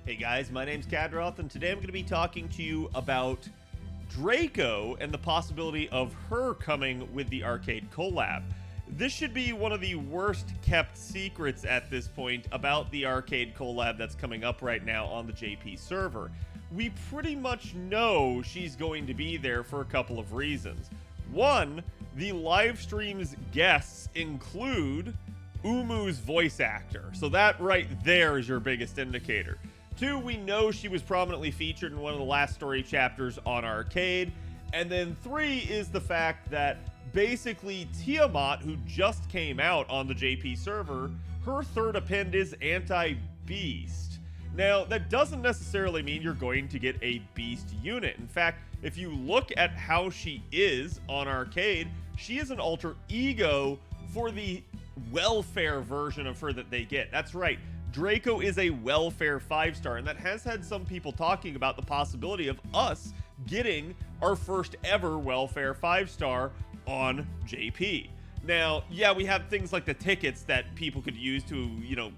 Hey guys, my name's Khadroth, and today I'm going to be talking to you about Draco and the possibility of her coming with the arcade collab. This should be one of the worst kept secrets at this point about the arcade collab that's coming up right now on the JP server. We pretty much know she's going to be there for a couple of reasons. One, the live stream's guests include Umu's voice actor, so that right there is your biggest indicator. Two, we know she was prominently featured in one of the last story chapters on Arcade. And then three is the fact that basically Tiamat, who just came out on the JP server, her third append is anti-beast. Now, that doesn't necessarily mean you're going to get a beast unit. In fact, if you look at how she is on Arcade, she is an alter ego for the welfare version of her that they get. That's right. Draco is a welfare 5-star, and that has had some people talking about the possibility of us getting our first ever welfare 5-star on JP. Now, yeah, we have things like the tickets that people could use to,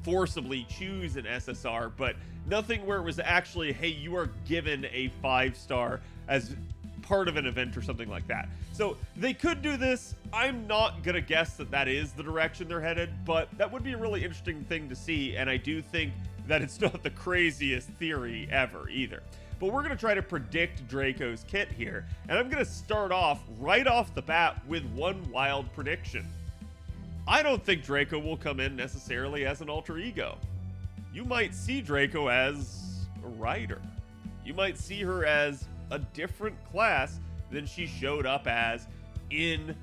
forcibly choose an SSR, but nothing where it was actually, hey, you are given a 5-star as part of an event or something like that. So they could do this. I'm not gonna guess that that is the direction they're headed, but that would be a really interesting thing to see, and I do think that it's not the craziest theory ever either. But we're gonna try to predict Draco's kit here, and I'm gonna start off right off the bat with one wild prediction. I don't think Draco will come in necessarily as an alter ego. You might see Draco as a rider. You might see her as a different class than she showed up as in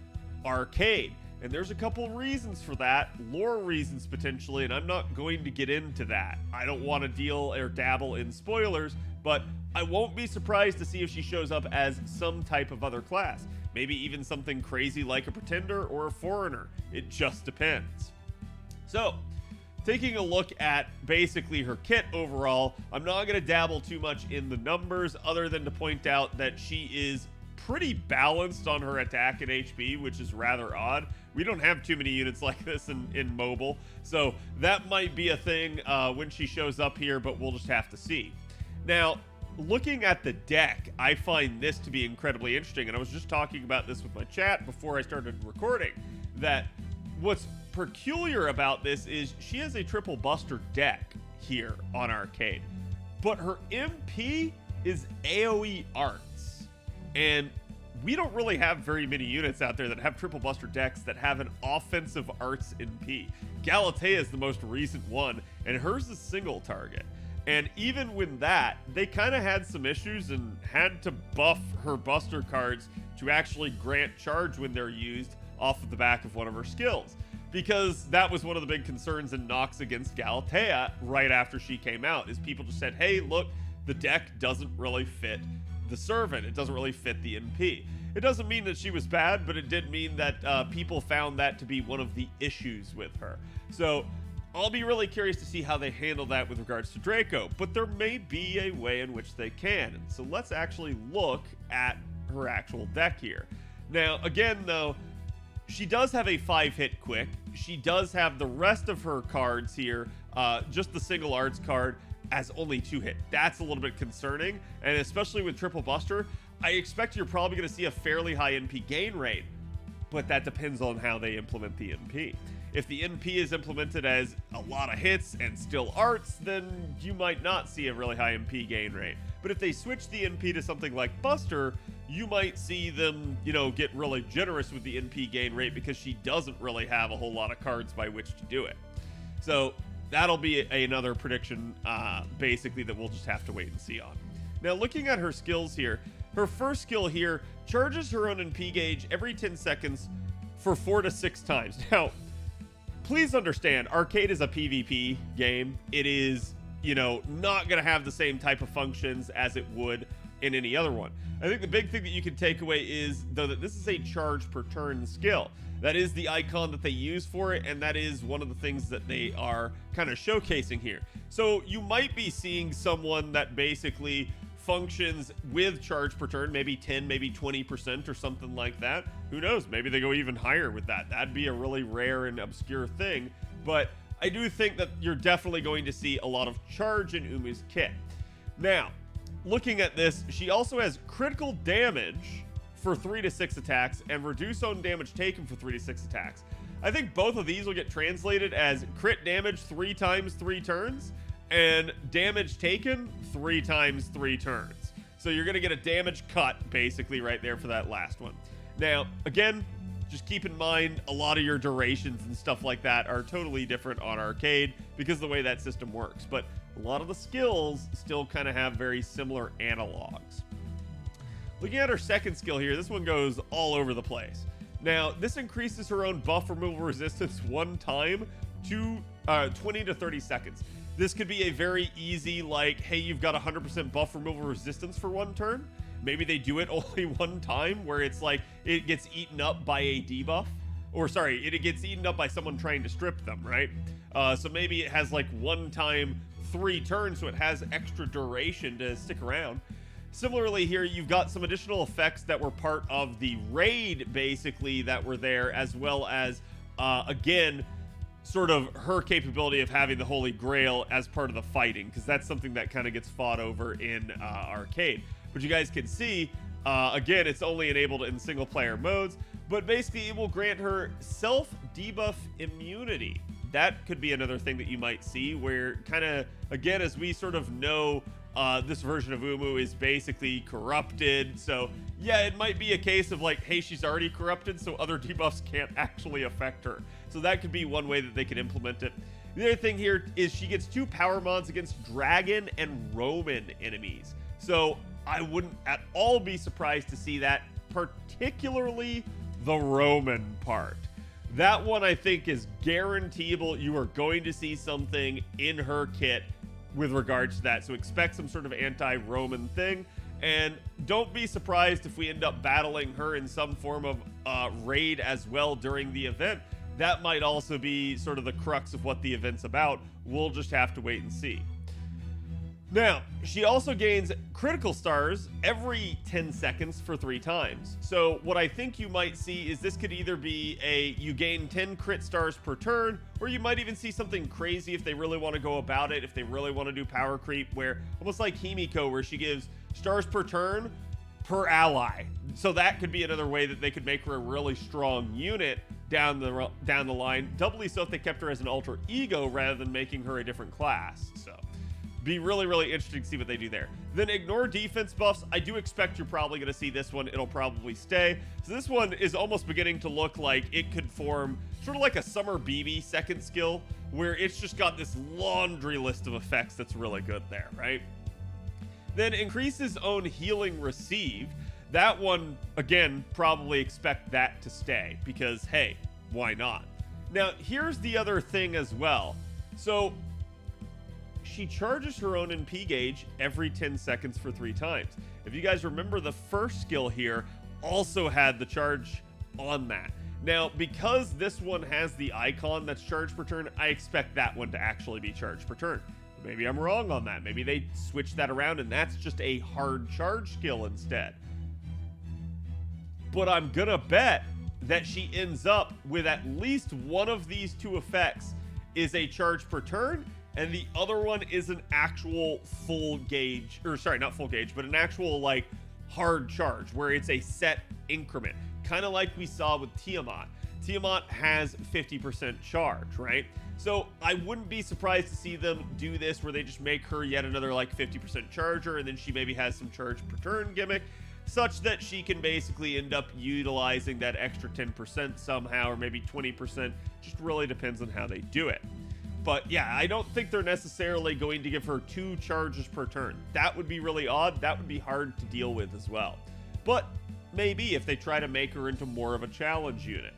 Arcade. And there's a couple reasons for that, lore reasons potentially, and I'm not going to get into that. I don't want to deal or dabble in spoilers, but I won't be surprised to see if she shows up as some type of other class. Maybe even something crazy like a pretender or a foreigner. It just depends. So, taking a look at basically her kit overall, I'm not going to dabble too much in the numbers other than to point out that she is pretty balanced on her attack and HP, which is rather odd. We don't have too many units like this in mobile, so that might be a thing when she shows up here, but we'll just have to see. Now, looking at the deck, I find this to be incredibly interesting, and I was just talking about this with my chat before I started recording, that what's peculiar about this is she has a triple buster deck here on Arcade, but her MP is AoE arts, and we don't really have very many units out there that have triple buster decks that have an offensive arts MP. Galatea is the most recent one, and hers is single target. And even with that, they kind of had some issues and had to buff her buster cards to actually grant charge when they're used off of the back of one of her skills. Because that was one of the big concerns in Nox against Galatea right after she came out, is people just said, hey, look, the deck doesn't really fit the servant. It doesn't really fit the MP. It doesn't mean that she was bad, but it did mean that people found that to be one of the issues with her. So I'll be really curious to see how they handle that with regards to Draco, but there may be a way in which they can. So let's actually look at her actual deck here. Now, again, though, she does have a 5-hit quick. She does have the rest of her cards here, just the single arts card, as only 2-hit. That's a little bit concerning, and especially with triple buster, I expect you're probably going to see a fairly high NP gain rate, but that depends on how they implement the NP. If the NP is implemented as a lot of hits and still arts, then you might not see a really high NP gain rate. But if they switch the NP to something like Buster, you might see them, get really generous with the NP gain rate because she doesn't really have a whole lot of cards by which to do it. So that'll be another prediction, basically, that we'll just have to wait and see on. Now, looking at her skills here, her first skill here charges her own NP gauge every 10 seconds for 4 to 6 times. Now, please understand, Arcade is a PvP game. It is, not going to have the same type of functions as it would in any other one. I think the big thing that you can take away is, though, that this is a charge per turn skill. That is the icon that they use for it, and that is one of the things that they are kind of showcasing here. So you might be seeing someone that basically functions with charge per turn, maybe 10, maybe 20% or something like that. Who knows? Maybe they go even higher with that. That'd be a really rare and obscure thing. But I do think that you're definitely going to see a lot of charge in Umu's kit. Now, looking at this, she also has critical damage for 3 to 6 attacks and reduce own damage taken for 3 to 6 attacks. I think both of these will get translated as crit damage 3 times 3 turns and damage taken 3 times 3 turns. So you're going to get a damage cut basically right there for that last one. Now, again, just keep in mind a lot of your durations and stuff like that are totally different on arcade because of the way that system works. But a lot of the skills still kind of have very similar analogs. Looking at her second skill here, this one goes all over the place. Now, this increases her own buff removal resistance one time to 20 to 30 seconds. This could be a very easy, like, hey, you've got 100% buff removal resistance for one turn. Maybe they do it only one time where it's like it gets eaten up by a debuff. Or sorry, it gets eaten up by someone trying to strip them, right? So maybe it has like one time 3 turns, so it has extra duration to stick around. Similarly here, you've got some additional effects that were part of the raid, basically, that were there, as well as, again, sort of her capability of having the Holy Grail as part of the fighting, because that's something that kind of gets fought over in arcade. But you guys can see, again, it's only enabled in single-player modes, but basically it will grant her self-debuff immunity. That could be another thing that you might see, where kind of, again, as we sort of know, this version of Umu is basically corrupted. So yeah, it might be a case of like, hey, she's already corrupted, so other debuffs can't actually affect her. So that could be one way that they could implement it. The other thing here is she gets 2 power mods against dragon and Roman enemies. So I wouldn't at all be surprised to see that, particularly the Roman part. That one I think is guaranteeable. You are going to see something in her kit with regards to that. So expect some sort of anti-Roman thing. And don't be surprised if we end up battling her in some form of raid as well during the event. That might also be sort of the crux of what the event's about. We'll just have to wait and see. Now, she also gains critical stars every 10 seconds for 3 times. So what I think you might see is this could either be you gain 10 crit stars per turn, or you might even see something crazy if they really want to go about it, if they really want to do power creep, where almost like Himiko, where she gives stars per turn per ally. So that could be another way that they could make her a really strong unit down the line. Doubly so if they kept her as an alter ego rather than making her a different class. So be really, really interesting to see what they do there. Then ignore defense buffs. I do expect you're probably going to see this one. It'll probably stay. So this one is almost beginning to look like it could form sort of like a Summer BB second skill, where it's just got this laundry list of effects that's really good there, right? Then increases own healing received. That one, again, probably expect that to stay because, hey, why not? Now, here's the other thing as well. So she charges her own NP gauge every 10 seconds for 3 times. If you guys remember, the first skill here also had the charge on that. Now, because this one has the icon that's charged per turn, I expect that one to actually be charged per turn. Maybe I'm wrong on that. Maybe they switch that around and that's just a hard charge skill instead. But I'm gonna bet that she ends up with at least one of these 2 effects is a charge per turn, and the other one is an actual full gauge, or sorry, not full gauge, but an actual like hard charge where it's a set increment, kind of like we saw with Tiamat. Tiamat has 50% charge, right? So I wouldn't be surprised to see them do this where they just make her yet another like 50% charger, and then she maybe has some charge per turn gimmick, such that she can basically end up utilizing that extra 10% somehow, or maybe 20%. Just really depends on how they do it. But yeah, I don't think they're necessarily going to give her 2 charges per turn. That would be really odd. That would be hard to deal with as well. But maybe if they try to make her into more of a challenge unit.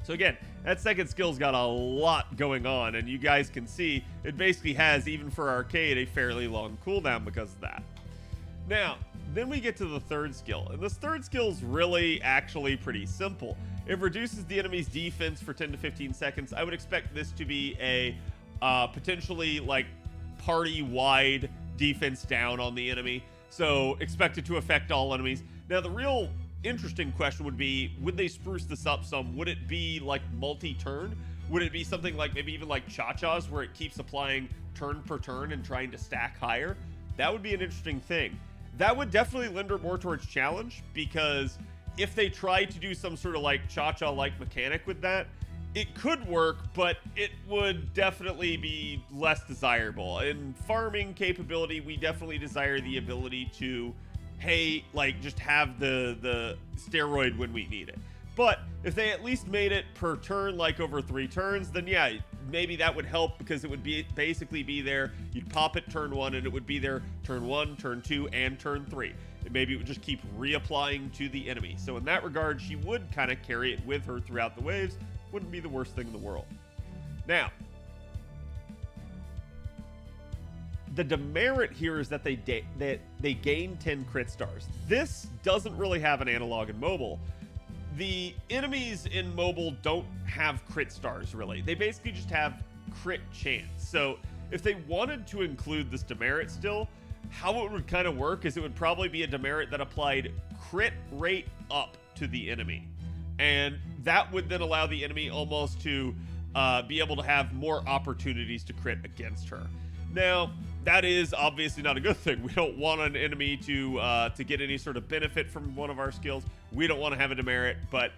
So again, that second skill's got a lot going on, and you guys can see it basically has, even for arcade, a fairly long cooldown because of that. Now, then we get to the third skill, and this third skill is really actually pretty simple. It reduces the enemy's defense for 10 to 15 seconds. I would expect this to be a potentially like party-wide defense down on the enemy. So expect it to affect all enemies. Now, the real interesting question would be, would they spruce this up some? Would it be like multi-turn? Would it be something like maybe even like Cha-Cha's where it keeps applying turn per turn and trying to stack higher? That would be an interesting thing. That would definitely lend her more towards challenge, because if they try to do some sort of like Cha-Cha-like mechanic with that, it could work, but it would definitely be less desirable. In farming capability, we definitely desire the ability to, hey, like just have the steroid when we need it. But if they at least made it per turn, like over 3 turns, then yeah, maybe that would help, because it would be basically be there. You'd pop it turn 1 and it would be there turn 1, turn 2, and turn 3. And maybe it would just keep reapplying to the enemy. So in that regard, she would kind of carry it with her throughout the waves. Wouldn't be the worst thing in the world. Now, the demerit here is that they gain 10 crit stars. This doesn't really have an analog in mobile. The enemies in mobile don't have crit stars, really. They basically just have crit chance. So if they wanted to include this demerit still, how it would kind of work is it would probably be a demerit that applied crit rate up to the enemy. And that would then allow the enemy almost to be able to have more opportunities to crit against her. Now, that is obviously not a good thing. We don't want an enemy to get any sort of benefit from one of our skills. We don't want to have a demerit, but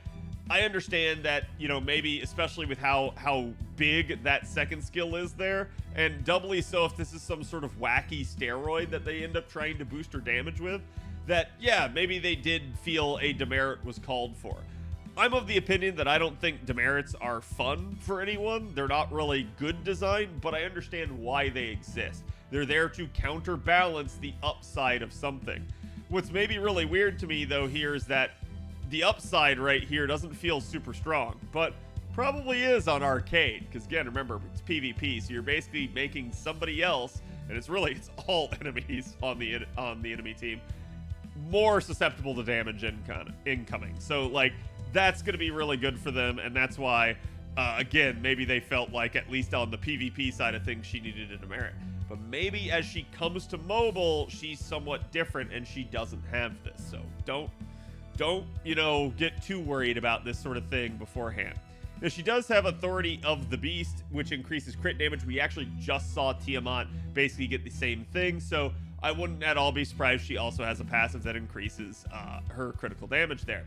I understand that, you know, maybe especially with how big that second skill is there, and doubly so if this is some sort of wacky steroid that they end up trying to boost her damage with, that, yeah, maybe they did feel a demerit was called for. I'm of the opinion that I don't think demerits are fun for anyone. They're not really good design, but I understand why they exist. They're there to counterbalance the upside of something. What's maybe really weird to me, though, here is that the upside right here doesn't feel super strong, but probably is on arcade, because again, remember, it's PvP, so you're basically making somebody else, and it's all enemies on the enemy team, more susceptible to damage incoming. So, like, that's going to be really good for them, and that's why, again, maybe they felt like, at least on the PvP side of things, she needed a demerit. But maybe as she comes to mobile, she's somewhat different, and she doesn't have this. So don't, you know, get too worried about this sort of thing beforehand. Now, she does have Authority of the Beast, which increases crit damage. We actually just saw Tiamat basically get the same thing, so I wouldn't at all be surprised she also has a passive that increases her critical damage there.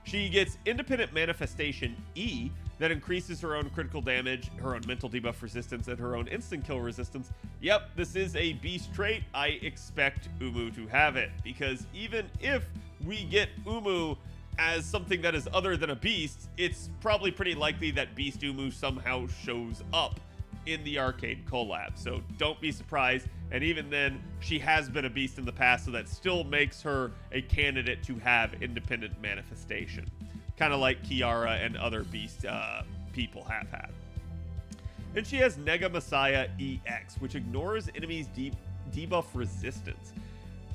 She gets Independent Manifestation E that increases her own critical damage, her own mental debuff resistance, and her own instant kill resistance. Yep, this is a beast trait. I expect Umu to have it, because even if we get Umu as something that is other than a beast, it's probably pretty likely that Beast Umu somehow shows up in the arcade collab. So don't be surprised. And even then, she has been a beast in the past, so that still makes her a candidate to have independent manifestation. Kind of like Kiara and other beast people have had. And she has Nega Messiah EX, which ignores enemies' debuff resistance,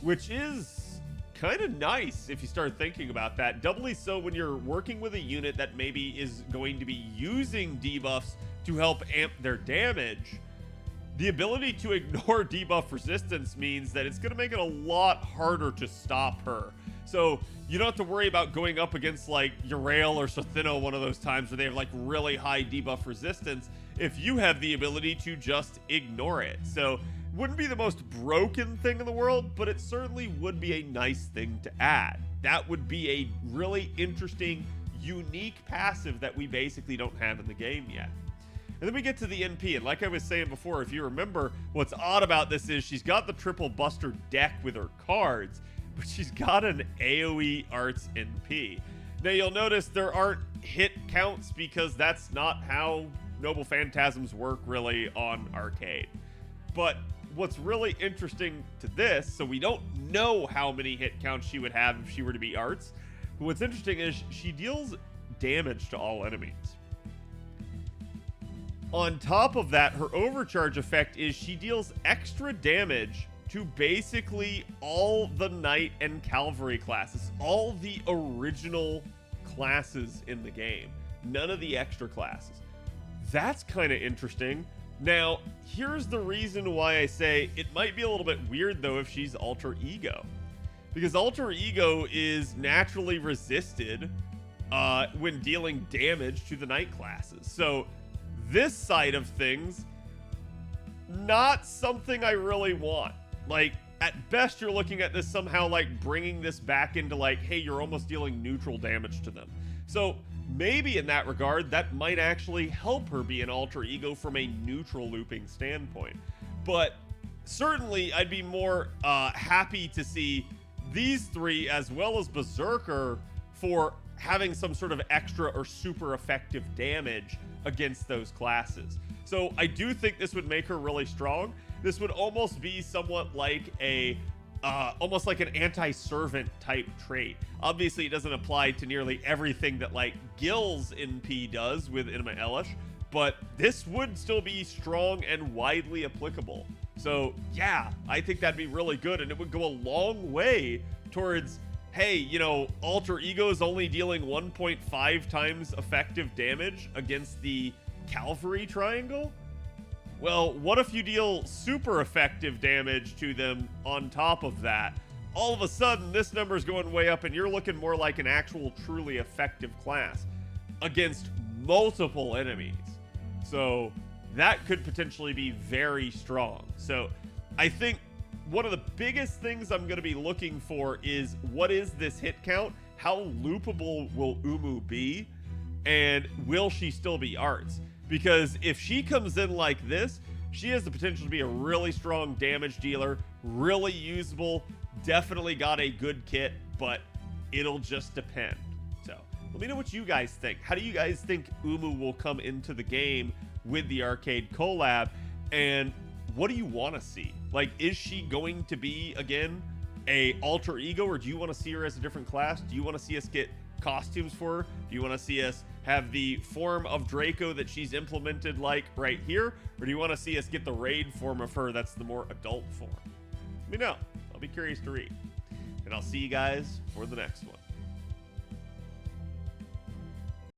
which is kind of nice if you start thinking about that. Doubly so when you're working with a unit that maybe is going to be using debuffs to help amp their damage. The ability to ignore debuff resistance means that it's going to make it a lot harder to stop her. So you don't have to worry about going up against like Urael or Sothino one of those times where they have like really high debuff resistance if you have the ability to just ignore it. So wouldn't be the most broken thing in the world, but it certainly would be a nice thing to add. That would be a really interesting, unique passive that we basically don't have in the game yet. And then we get to the NP, and like I was saying before, if you remember, what's odd about this is she's got the triple buster deck with her cards, but she's got an AoE arts NP. Now you'll notice there aren't hit counts because that's not how Noble Phantasms work really on arcade. But what's really interesting to this, so we don't know how many hit counts she would have if she were to be arts, but what's interesting is she deals damage to all enemies. On top of that, her overcharge effect is she deals extra damage to basically all the knight and cavalry classes, all the original classes in the game, none of the extra classes. That's kind of interesting. Now, here's the reason why I say it might be a little bit weird though if she's alter ego, because alter ego is naturally resisted when dealing damage to the knight classes. So this side of things, not something I really want. Like, at best, you're looking at this somehow like bringing this back into like, hey, you're almost dealing neutral damage to them. So maybe in that regard, that might actually help her be an alter ego from a neutral looping standpoint. But certainly, I'd be more happy to see these three as well as Berserker for having some sort of extra or super effective damage against those classes. So I do think this would make her really strong. This would almost be somewhat like a almost like an anti-servant type trait. Obviously, it doesn't apply to nearly everything that like Gil's NP does with Inma Elish, but this would still be strong and widely applicable. So yeah, I think that'd be really good, and it would go a long way towards, hey, you know, alter egos only dealing 1.5 times effective damage against the Cavalry Triangle? Well, what if you deal super effective damage to them on top of that? All of a sudden, this number's going way up, and you're looking more like an actual truly effective class against multiple enemies. So that could potentially be very strong. So I think one of the biggest things I'm going to be looking for is, what is this hit count? How loopable will Umu be? And will she still be arts? Because if she comes in like this, she has the potential to be a really strong damage dealer, really usable, definitely got a good kit, but it'll just depend. So let me know what you guys think. How do you guys think Umu will come into the game with the arcade collab? And what do you want to see? Like, is she going to be, again, a alter ego, or do you want to see her as a different class? Do you want to see us get costumes for her? Do you want to see us have the form of Draco that she's implemented like right here? Or do you want to see us get the raid form of her that's the more adult form? Let me know. I'll be curious to read. And I'll see you guys for the next one.